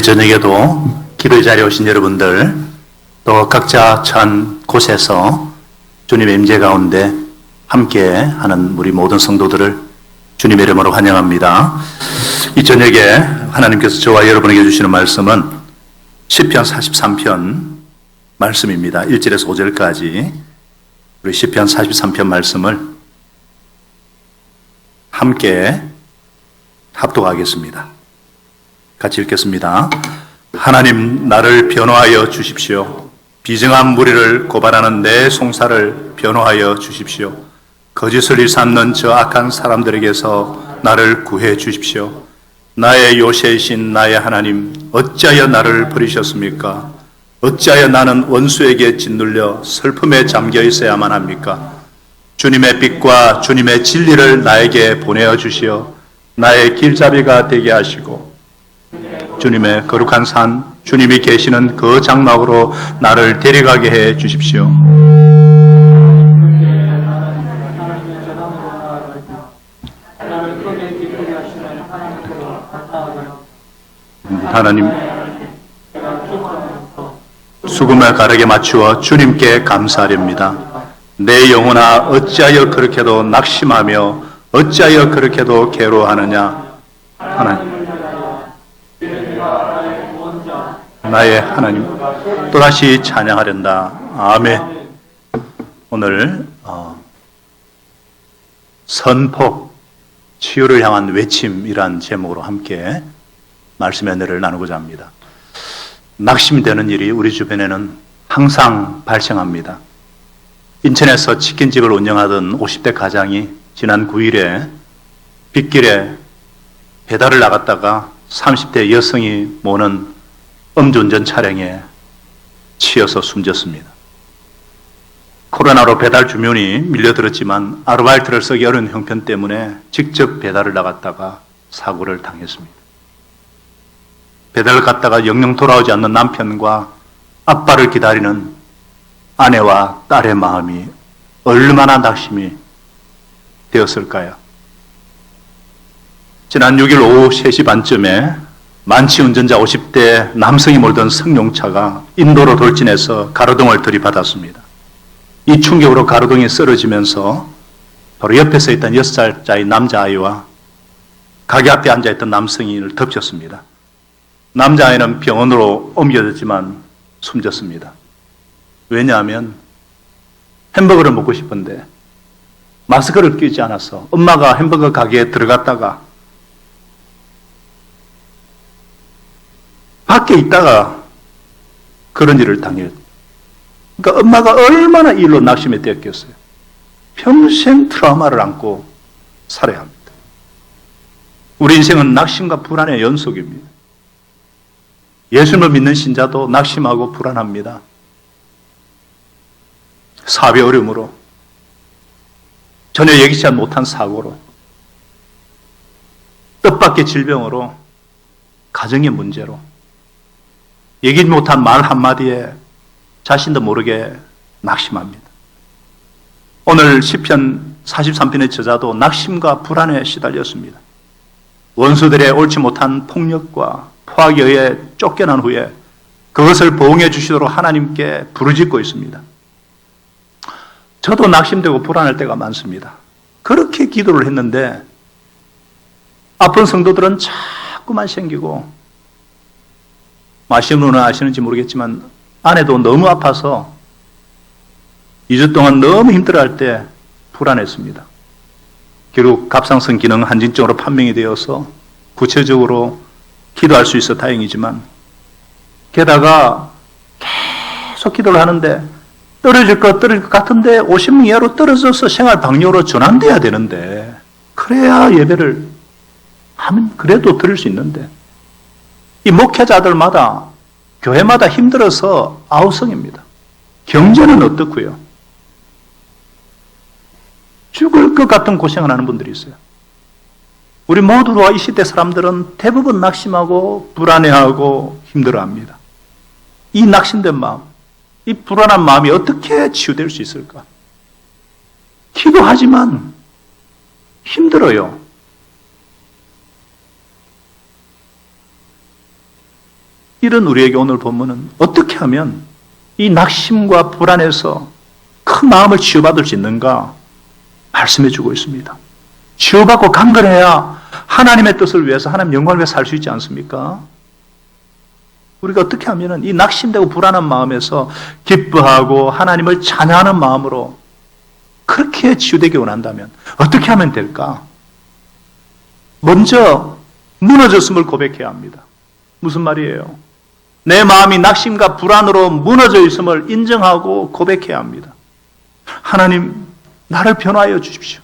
저녁에도 기도의 자리에 오신 여러분들, 또 각자 처한 곳에서 주님의 임재 가운데 함께 하는 우리 모든 성도들을 주님의 이름으로 환영합니다. 이 저녁에 하나님께서 저와 여러분에게 주시는 말씀은 시편 43편 말씀입니다. 1절에서 5절까지 우리 시편 43편 말씀을 함께 합독하겠습니다. 같이 읽겠습니다. 하나님, 나를 변호하여 주십시오. 비정한 무리를 고발하는 내 송사를 변호하여 주십시오. 거짓을 일삼는 저 악한 사람들에게서 나를 구해 주십시오. 나의 요새이신 나의 하나님, 어찌하여 나를 버리셨습니까? 어찌하여 나는 원수에게 짓눌려 슬픔에 잠겨 있어야만 합니까? 주님의 빛과 주님의 진리를 나에게 보내어 주시어 나의 길잡이가 되게 하시고 주님의 거룩한 산, 주님이 계시는 그 장막으로 나를 데려가게 해 주십시오. 하나님, 수금을 가르게 맞추어 주님께 감사하렵니다. 내 영혼아, 어찌하여 그렇게도 낙심하며 어찌하여 그렇게도 괴로워하느냐. 하나님, 나의 하나님, 또다시 찬양하련다. 아멘. 오늘 선포, 치유를 향한 외침이란 제목으로 함께 말씀의 은혜를 나누고자 합니다. 낙심되는 일이 우리 주변에는 항상 발생합니다. 인천에서 치킨집을 운영하던 50대 가장이 지난 9일에 빗길에 배달을 나갔다가 30대 여성이 모는 음주운전 차량에 치여서 숨졌습니다. 코로나로 배달 주문이 밀려들었지만 아르바이트를 쓰기 어려운 형편 때문에 직접 배달을 나갔다가 사고를 당했습니다. 배달을 갔다가 영영 돌아오지 않는 남편과 아빠를 기다리는 아내와 딸의 마음이 얼마나 낙심이 되었을까요? 지난 6일 오후 3시 반쯤에 만취 운전자 50대 남성이 몰던 승용차가 인도로 돌진해서 가로등을 들이받았습니다. 이 충격으로 가로등이 쓰러지면서 바로 옆에 서 있던 6살짜리 남자아이와 가게 앞에 앉아있던 남성인을 덮쳤습니다. 남자아이는 병원으로 옮겨졌지만 숨졌습니다. 왜냐하면 햄버거를 먹고 싶은데 마스크를 끼지 않아서 엄마가 햄버거 가게에 들어갔다가 밖에 있다가 그런 일을 당했. 그러니까 엄마가 얼마나 이 일로 낙심이 되었겠어요. 평생 트라우마를 안고 살아야 합니다. 우리 인생은 낙심과 불안의 연속입니다. 예수님을 믿는 신자도 낙심하고 불안합니다. 사업의 어려움으로, 전혀 예기치 못한 사고로, 뜻밖의 질병으로, 가정의 문제로, 얘기지 못한 말 한마디에 자신도 모르게 낙심합니다. 오늘 시편 43편의 저자도 낙심과 불안에 시달렸습니다. 원수들의 옳지 못한 폭력과 포악에 의해 쫓겨난 후에 그것을 보응해 주시도록 하나님께 부르짖고 있습니다. 저도 낙심되고 불안할 때가 많습니다. 그렇게 기도를 했는데 아픈 성도들은 자꾸만 생기고, 마시는 분은 아시는지 모르겠지만 아내도 너무 아파서 2주 동안 너무 힘들어할 때 불안했습니다. 결국 갑상선 기능 한진증으로 판명이 되어서 구체적으로 기도할 수 있어 다행이지만, 게다가 계속 기도를 하는데 떨어질 것 같은데 50명 이하로 떨어져서 생활 방역으로 전환돼야 되는데, 그래야 예배를 하면 그래도 드릴 수 있는데, 이 목회자들마다 교회마다 힘들어서 아우성입니다. 경제는 어떻고요? 죽을 것 같은 고생을 하는 분들이 있어요. 우리 모두와 이 시대 사람들은 대부분 낙심하고 불안해하고 힘들어합니다. 이 낙심된 마음, 이 불안한 마음이 어떻게 치유될 수 있을까? 기도하지만 힘들어요. 이런 우리에게 오늘 본문은 어떻게 하면 이 낙심과 불안에서 큰 마음을 치유받을 수 있는가 말씀해 주고 있습니다. 치유받고 강건해야 하나님의 뜻을 위해서 하나님 영광을 위해서 살 수 있지 않습니까? 우리가 어떻게 하면 이 낙심되고 불안한 마음에서 기뻐하고 하나님을 찬양하는 마음으로 그렇게 치유되기 원한다면 어떻게 하면 될까? 먼저 무너졌음을 고백해야 합니다. 무슨 말이에요? 내 마음이 낙심과 불안으로 무너져 있음을 인정하고 고백해야 합니다. 하나님, 나를 변화하여 주십시오.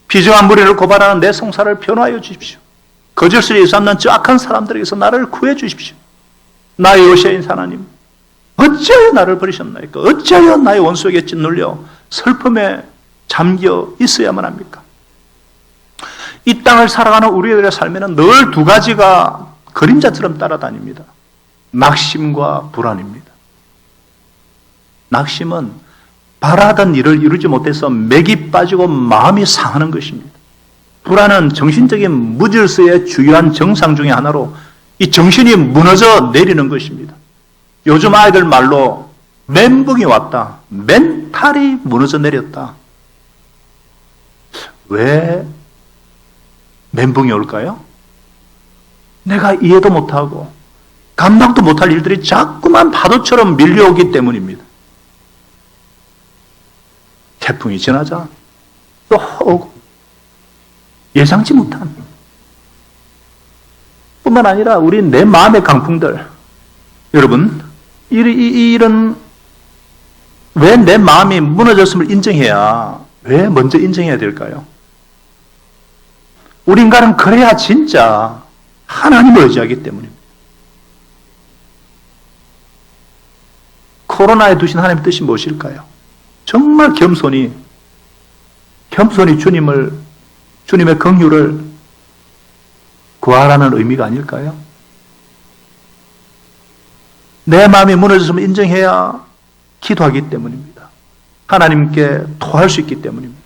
비정한 무리를 고발하는 내 송사를 변화하여 주십시오. 거짓을 일삼는 저 악한 사람들에게서 나를 구해 주십시오. 나의 요새인 하나님, 어찌하여 나를 버리셨나이까? 어찌하여 나의 원수에게 짓눌려 슬픔에 잠겨 있어야만 합니까? 이 땅을 살아가는 우리들의 삶에는 늘 두 가지가 그림자처럼 따라다닙니다. 낙심과 불안입니다. 낙심은 바라던 일을 이루지 못해서 맥이 빠지고 마음이 상하는 것입니다. 불안은 정신적인 무질서의 주요한 증상 중에 하나로 이 정신이 무너져 내리는 것입니다. 요즘 아이들 말로 멘붕이 왔다. 멘탈이 무너져 내렸다. 왜 멘붕이 올까요? 내가 이해도 못하고 감당도 못할 일들이 자꾸만 파도처럼 밀려오기 때문입니다. 태풍이 지나자 또 오고 예상치 못한 뿐만 아니라 우리 내 마음의 강풍들, 여러분 이런 왜 내 마음이 무너졌음을 인정해야, 왜 먼저 인정해야 될까요? 우리 인간은 그래야 진짜 하나님을 의지하기 때문입니다. 코로나에 두신 하나님의 뜻이 무엇일까요? 정말 겸손히 주님의 긍휼을 구하라는 의미가 아닐까요? 내 마음이 무너졌음을 인정해야 기도하기 때문입니다. 하나님께 토할 수 있기 때문입니다.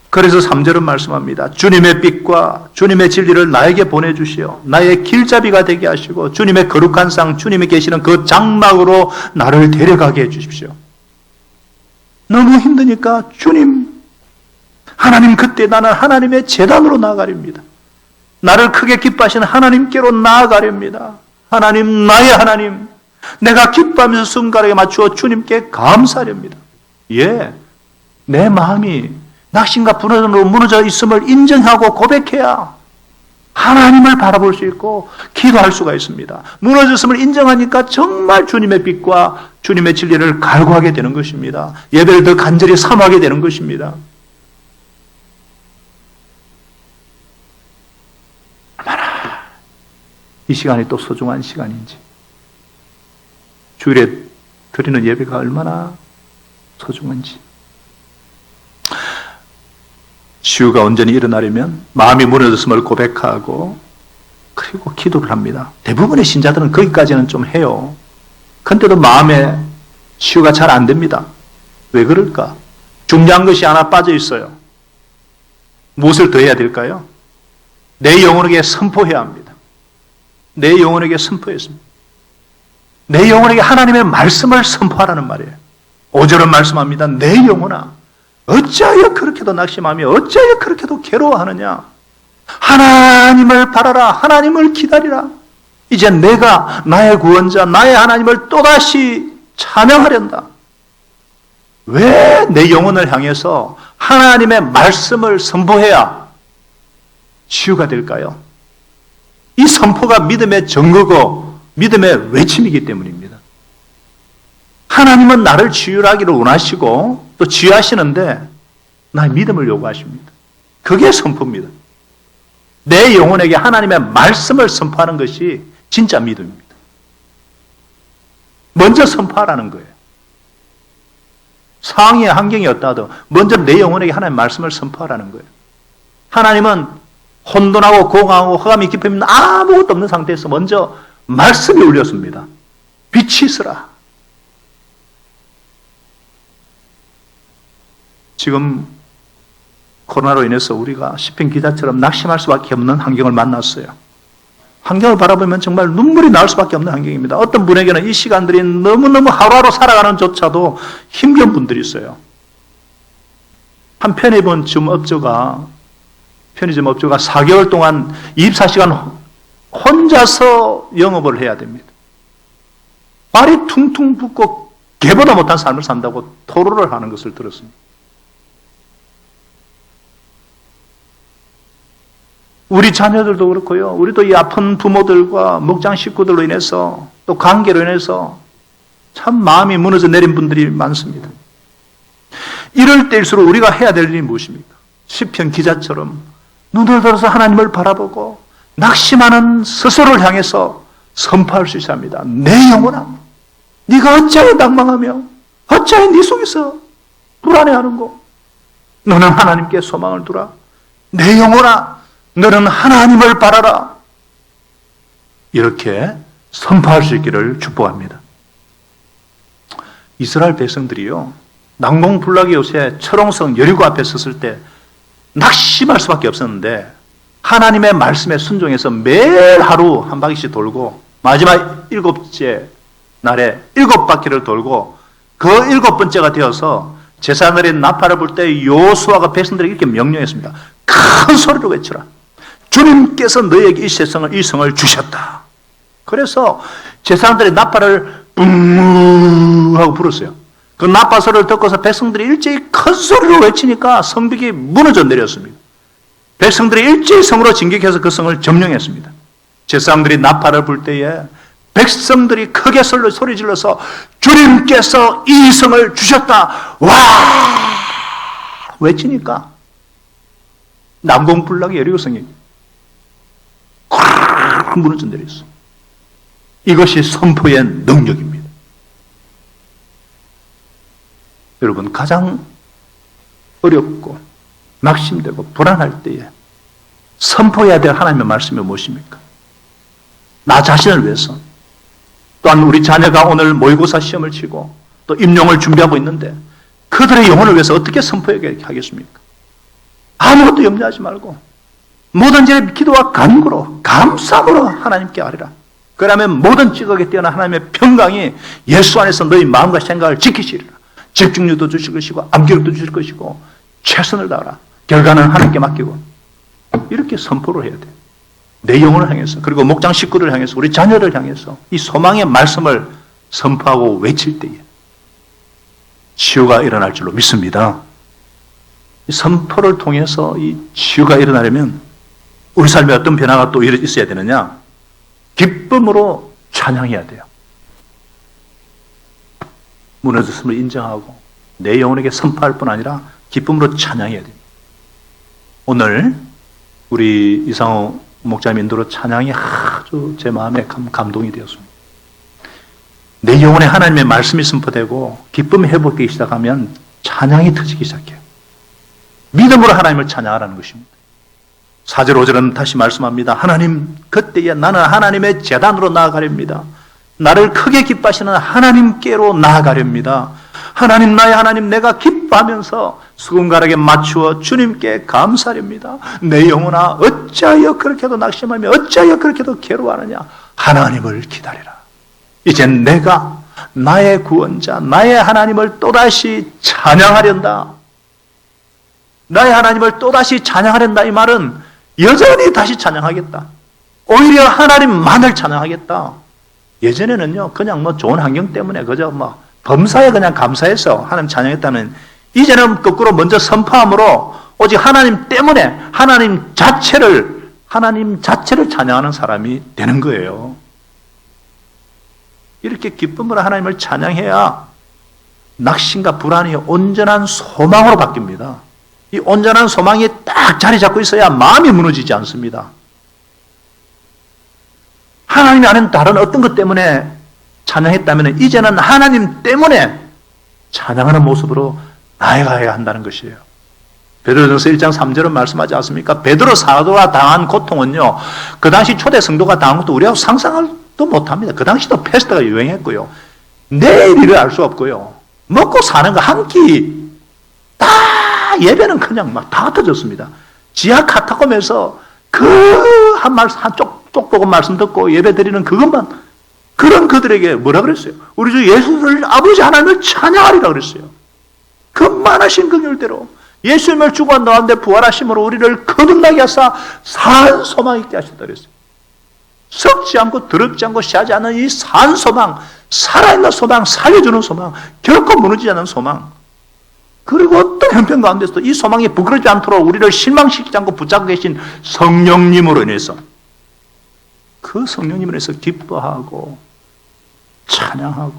그래서 3절은 말씀합니다. 주님의 빛과 주님의 진리를 나에게 보내주시어 나의 길잡이가 되게 하시고 주님의 거룩한 상, 주님이 계시는 그 장막으로 나를 데려가게 해주십시오. 너무 힘드니까 주님, 하나님, 그때 나는 하나님의 제단으로 나아가렵니다. 나를 크게 기뻐하시는 하나님께로 나아가렵니다. 하나님, 나의 하나님, 내가 기뻐하면서 순간에 맞추어 주님께 감사하렵니다. 예, 내 마음이 낙심과 불안으로 무너져 있음을 인정하고 고백해야 하나님을 바라볼 수 있고 기도할 수가 있습니다. 무너졌음을 인정하니까 정말 주님의 빛과 주님의 진리를 갈구하게 되는 것입니다. 예배를 더 간절히 사모하게 되는 것입니다. 얼마나 이 시간이 또 소중한 시간인지, 주일에 드리는 예배가 얼마나 소중한지. 치유가 온전히 일어나려면 마음이 무너졌음을 고백하고 그리고 기도를 합니다. 대부분의 신자들은 거기까지는 좀 해요. 그런데도 마음에 치유가 잘 안 됩니다. 왜 그럴까? 중요한 것이 하나 빠져 있어요. 무엇을 더 해야 될까요? 내 영혼에게 선포해야 합니다. 내 영혼에게 선포했습니다. 내 영혼에게 하나님의 말씀을 선포하라는 말이에요. 5절은 말씀합니다. 내 영혼아, 어찌하여 그렇게도 낙심하며 어찌하여 그렇게도 괴로워하느냐? 하나님을 바라라. 하나님을 기다리라. 이제 내가 나의 구원자, 나의 하나님을 또다시 찬양하련다. 왜 내 영혼을 향해서 하나님의 말씀을 선포해야 치유가 될까요? 이 선포가 믿음의 증거고 믿음의 외침이기 때문입니다. 하나님은 나를 치유하기를 원하시고 또 치유하시는데 나의 믿음을 요구하십니다. 그게 선포입니다. 내 영혼에게 하나님의 말씀을 선포하는 것이 진짜 믿음입니다. 먼저 선포하라는 거예요. 상황의 환경이 어떠하든 먼저 내 영혼에게 하나님의 말씀을 선포하라는 거예요. 하나님은 혼돈하고 공허하고 흑암이 깊어 있는 아무것도 없는 상태에서 먼저 말씀이 울렸습니다. 빛이 있으라. 지금 코로나로 인해서 우리가 시편 기자처럼 낙심할 수밖에 없는 환경을 만났어요. 환경을 바라보면 정말 눈물이 나올 수밖에 없는 환경입니다. 어떤 분에게는 이 시간들이 너무너무 하루하루 살아가는 조차도 힘겨운 분들이 있어요. 한 편의점 업주가 4개월 동안 24시간 혼자서 영업을 해야 됩니다. 발이 퉁퉁 붓고 개보다 못한 삶을 산다고 토로를 하는 것을 들었습니다. 우리 자녀들도 그렇고요. 우리도 이 아픈 부모들과 목장 식구들로 인해서 또 관계로 인해서 참 마음이 무너져 내린 분들이 많습니다. 이럴 때일수록 우리가 해야 될 일이 무엇입니까? 시편 기자처럼 눈을 들어서 하나님을 바라보고 낙심하는 스스로를 향해서 선포할 수 있어야 합니다. 내 영혼아, 네가 어찌하여 낭망하며 어찌하여 네 속에서 불안해하는고? 너는 하나님께 소망을 두라. 내 영혼아, 너는 하나님을 바라라. 이렇게 선포할 수 있기를 축복합니다. 이스라엘 백성들이요, 난공불락의 요새 철옹성 여리고 앞에 섰을 때 낙심할 수밖에 없었는데 하나님의 말씀에 순종해서 매일 하루 한 바퀴씩 돌고 마지막 7째 날에 7바퀴를 돌고 그 7번째가 되어서 제사날에 나팔을 불 때 여호수아가 백성들에게 이렇게 명령했습니다. 큰 소리로 외쳐라. 주님께서 너에게 이 성을 주셨다. 그래서 제사장들이 나팔을 뿡 하고 불었어요. 그 나팔 소리를 듣고서 백성들이 일제히 큰 소리로 외치니까 성벽이 무너져 내렸습니다. 백성들이 일제히 성으로 진격해서 그 성을 점령했습니다. 제사장들이 나팔을 불 때에 백성들이 크게 소리 질러서 주님께서 이 성을 주셨다. 와! 외치니까 난공불락의 여리고성이 콱 무너져 내렸어. 이것이 선포의 능력입니다. 여러분, 가장 어렵고 낙심되고 불안할 때에 선포해야 될 하나님의 말씀이 무엇입니까? 나 자신을 위해서, 또한 우리 자녀가 오늘 모의고사 시험을 치고 또 임용을 준비하고 있는데 그들의 영혼을 위해서 어떻게 선포하겠습니까? 아무것도 염려하지 말고 모든 일에 기도와 간구로 감사함으로 하나님께 아뢰라. 그러면 모든 찌각에 뛰어난 하나님의 평강이 예수 안에서 너희 마음과 생각을 지키시리라. 집중력도 주실 것이고 암기력도 주실 것이고 최선을 다하라. 결과는 하나님께 맡기고 이렇게 선포를 해야 돼요. 내 영혼을 향해서, 그리고 목장 식구를 향해서, 우리 자녀를 향해서 이 소망의 말씀을 선포하고 외칠 때에 치유가 일어날 줄로 믿습니다. 이 선포를 통해서 이 치유가 일어나려면 우리 삶에 어떤 변화가 또 있어야 되느냐? 기쁨으로 찬양해야 돼요. 무너졌음을 인정하고 내 영혼에게 선포할 뿐 아니라 기쁨으로 찬양해야 됩니다. 오늘 우리 이상호 목자님 인도로 찬양이 아주 제 마음에 감동이 되었습니다. 내 영혼에 하나님의 말씀이 선포되고 기쁨이 회복되기 시작하면 찬양이 터지기 시작해요. 믿음으로 하나님을 찬양하라는 것입니다. 4절 5절은 다시 말씀합니다. 하나님, 그때에 나는 하나님의 제단으로 나아가렵니다. 나를 크게 기뻐하시는 하나님께로 나아가렵니다. 하나님, 나의 하나님, 내가 기뻐하면서 수금가락에 맞추어 주님께 감사합니다. 내 영혼아, 어찌하여 그렇게도 낙심하며 어찌하여 그렇게도 괴로워하느냐? 하나님을 기다리라. 이젠 내가 나의 구원자, 나의 하나님을 또다시 찬양하련다. 나의 하나님을 또다시 찬양하련다. 이 말은 여전히 다시 찬양하겠다. 오히려 하나님만을 찬양하겠다. 예전에는요, 그냥 뭐 좋은 환경 때문에 그저 뭐 범사에 그냥 감사해서 하나님 찬양했다는, 이제는 거꾸로 먼저 선포함으로 오직 하나님 때문에 하나님 자체를 찬양하는 사람이 되는 거예요. 이렇게 기쁨으로 하나님을 찬양해야 낙심과 불안이 온전한 소망으로 바뀝니다. 이 온전한 소망이 딱 자리 잡고 있어야 마음이 무너지지 않습니다. 하나님 안에는 다른 어떤 것 때문에 찬양했다면 이제는 하나님 때문에 찬양하는 모습으로 나아가야 한다는 것이에요. 베드로전서 1장 3절은 말씀하지 않습니까? 베드로 사도가 당한 고통은요, 그 당시 초대 성도가 당한 것도 우리하고 상상도 못합니다. 그 당시도 패스트가 유행했고요, 내일 일을 알 수 없고요, 먹고 사는 거 한 끼 다, 예배는 그냥 막 다 터졌습니다. 지하 카타콤에서 그 한쪽 똑똑한 말씀 듣고 예배 드리는 그것만, 그런 그들에게 뭐라 그랬어요? 우리 주 예수를 아버지 하나님을 찬양하리라 그랬어요. 그 많으신 긍휼대로 예수님을 죽어 너한테 부활하심으로 우리를 거듭나게 하사 산 소망 있게 하셨다 그랬어요. 썩지 않고 더럽지 않고 씨하지 않는 이 산 소망, 살아있는 소망, 살려주는 소망, 결코 무너지지 않는 소망. 그리고 어떤 형편 가운데서도 이 소망이 부끄러지 않도록 우리를 실망시키지 않고 붙잡고 계신 성령님으로 인해서, 그 성령님으로 인해서 기뻐하고 찬양하고.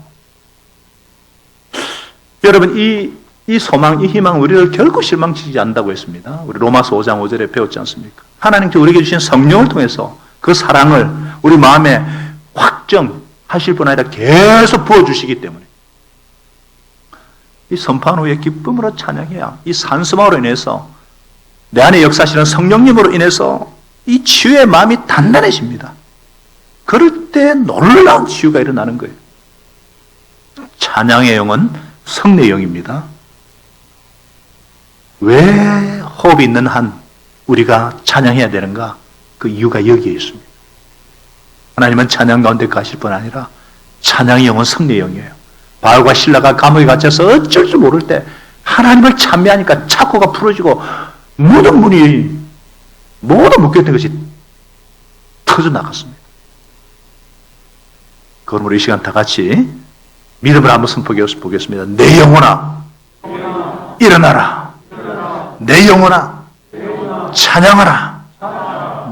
여러분, 이 소망, 이 희망 우리를 결코 실망시키지 않는다고 했습니다. 우리 로마서 5장 5절에 배웠지 않습니까? 하나님께 우리에게 주신 성령을 통해서 그 사랑을 우리 마음에 확정하실 뿐 아니라 계속 부어주시기 때문에 이 선포한 후에 기쁨으로 찬양해야 이 산소망으로 인해서 내 안에 역사하시는 성령님으로 인해서 이 치유의 마음이 단단해집니다. 그럴 때 놀라운 치유가 일어나는 거예요. 찬양의 영은 성례의 영입니다. 왜 호흡이 있는 한 우리가 찬양해야 되는가? 그 이유가 여기에 있습니다. 하나님은 찬양 가운데 가실 뿐 아니라 찬양의 영은 성례의 영이에요. 바울과 실라가 감옥에 갇혀서 어쩔 줄 모를 때 하나님을 찬미하니까 창고가 풀어지고 모든 문이, 모든 묶였던 것이 터져 나갔습니다. 그러므로 이 시간 다 같이 믿음을 한번 선포해 보겠습니다. 내 영혼아 일어나라. 내 영혼아 찬양하라.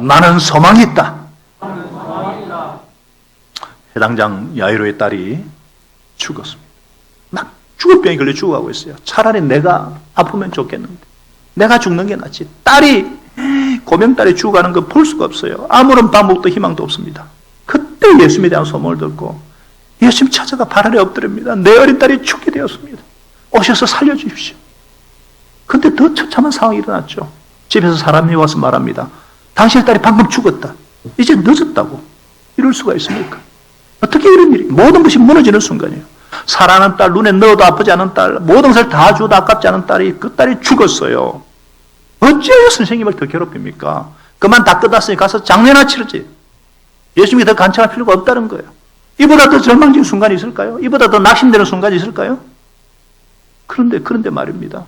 나는 소망이 있다. 해당장 야이로의 딸이 죽었습니다. 막 죽을 병에 걸려 죽어가고 있어요. 차라리 내가 아프면 좋겠는데 내가 죽는 게 낫지. 고명딸이 죽어가는 거 볼 수가 없어요. 아무런 방법도 희망도 없습니다. 그때 예수님에 대한 소문을 듣고 예수님 찾아가 발 아래 엎드립니다. 내 어린 딸이 죽게 되었습니다. 오셔서 살려주십시오. 근데 더 처참한 상황이 일어났죠. 집에서 사람이 와서 말합니다. 당신의 딸이 방금 죽었다. 이제 늦었다고. 이럴 수가 있습니까? 어떻게 이런 일이? 모든 것이 무너지는 순간이에요. 사랑하는 딸, 눈에 넣어도 아프지 않은 딸, 모든 것을 다 주어도 아깝지 않은 딸이, 그 딸이 죽었어요. 어찌하여 선생님을 더 괴롭힙니까? 그만 다 끝났으니 가서 장례나 치르지. 예수님이 더 간청할 필요가 없다는 거예요. 이보다 더 절망적인 순간이 있을까요? 이보다 더 낙심되는 순간이 있을까요? 그런데 말입니다.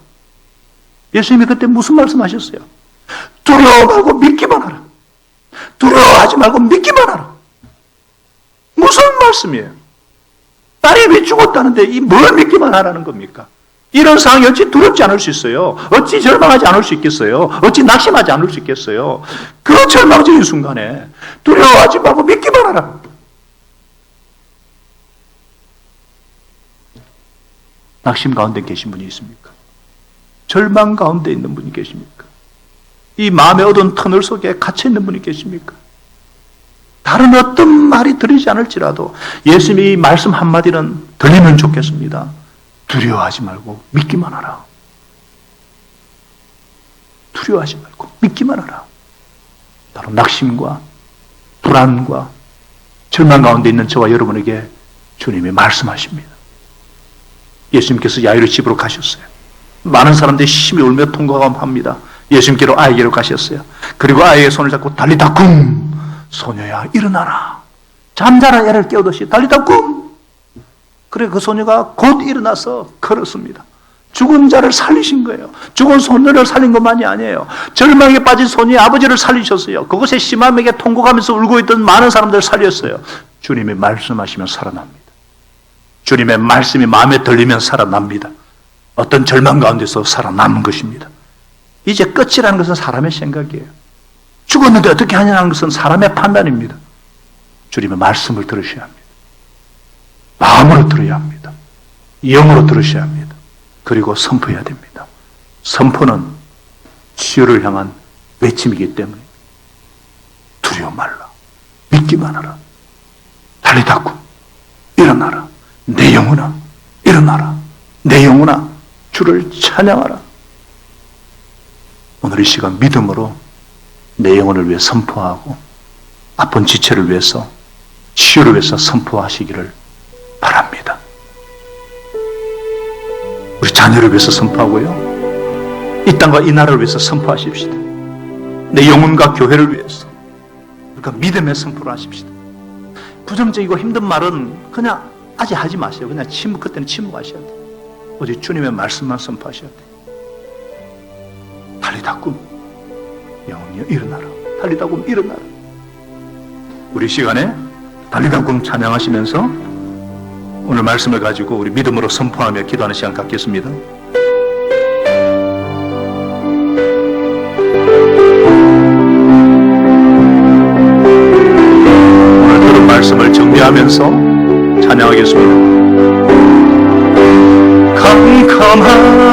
예수님이 그때 무슨 말씀하셨어요? 두려워 말고 믿기만 하라. 두려워하지 말고 믿기만 하라. 무슨 말씀이에요? 딸이 왜 죽었다는데 이 뭘 믿기만 하라는 겁니까? 이런 상황이 어찌 두렵지 않을 수 있어요? 어찌 절망하지 않을 수 있겠어요? 어찌 낙심하지 않을 수 있겠어요? 그 절망적인 순간에 두려워하지 말고 믿기만 하라. 낙심 가운데 계신 분이 있습니까? 절망 가운데 있는 분이 계십니까? 이 마음의 어두운 터널 속에 갇혀 있는 분이 계십니까? 다른 어떤 말이 들리지 않을지라도 예수님이 이 말씀 한마디는 들리면 좋겠습니다. 두려워하지 말고 믿기만 하라. 두려워하지 말고 믿기만 하라. 바로 낙심과 불안과 절망 가운데 있는 저와 여러분에게 주님이 말씀하십니다. 예수님께서 야이로 집으로 가셨어요. 많은 사람들이 심히 울며 통곡합니다. 예수님께로 아이에게로 가셨어요. 그리고 아이의 손을 잡고 달리다 쿰, 소녀야 일어나라. 잠자는 애를 깨우듯이 달리다 쿰. 그래 그 소녀가 곧 일어나서 걸었습니다. 죽은 자를 살리신 거예요. 죽은 소녀를 살린 것만이 아니에요. 절망에 빠진 소녀의 아버지를 살리셨어요. 그곳에 심함에게 통곡하면서 울고 있던 많은 사람들을 살렸어요. 주님이 말씀하시면 살아납니다. 주님의 말씀이 마음에 들리면 살아납니다. 어떤 절망 가운데서 살아남은 것입니다. 이제 끝이라는 것은 사람의 생각이에요. 죽었는데 어떻게 하냐는 것은 사람의 판단입니다. 주님의 말씀을 들으셔야 합니다. 마음으로 들어야 합니다. 영으로 들으셔야 합니다. 그리고 선포해야 됩니다. 선포는 치유를 향한 외침이기 때문에 두려워 말라. 믿기만 하라. 달리다구 일어나라. 내 영혼아 일어나라. 내 영혼아 주를 찬양하라. 오늘 이 시간 믿음으로 내 영혼을 위해 선포하고 아픈 지체를 위해서 치유를 위해서 선포하시기를 바랍니다. 우리 자녀를 위해서 선포하고요. 이 땅과 이 나라를 위해서 선포하십시다. 내 영혼과 교회를 위해서 그 믿음의 선포를 하십시다. 부정적이고 힘든 말은 그냥 아직 하지 마세요. 그냥 그때는 침묵하셔야 돼요. 오직 주님의 말씀만 선포하셔야 돼요. 달리다 꿈, 영혼이여 일어나라. 달리다 꿈 일어나라. 우리 시간에 달리다 꿈 찬양하시면서 오늘 말씀을 가지고 우리 믿음으로 선포하며 기도하는 시간 갖겠습니다. 오늘 들은 말씀을 정리하면서 찬양하겠습니다. 캄캄한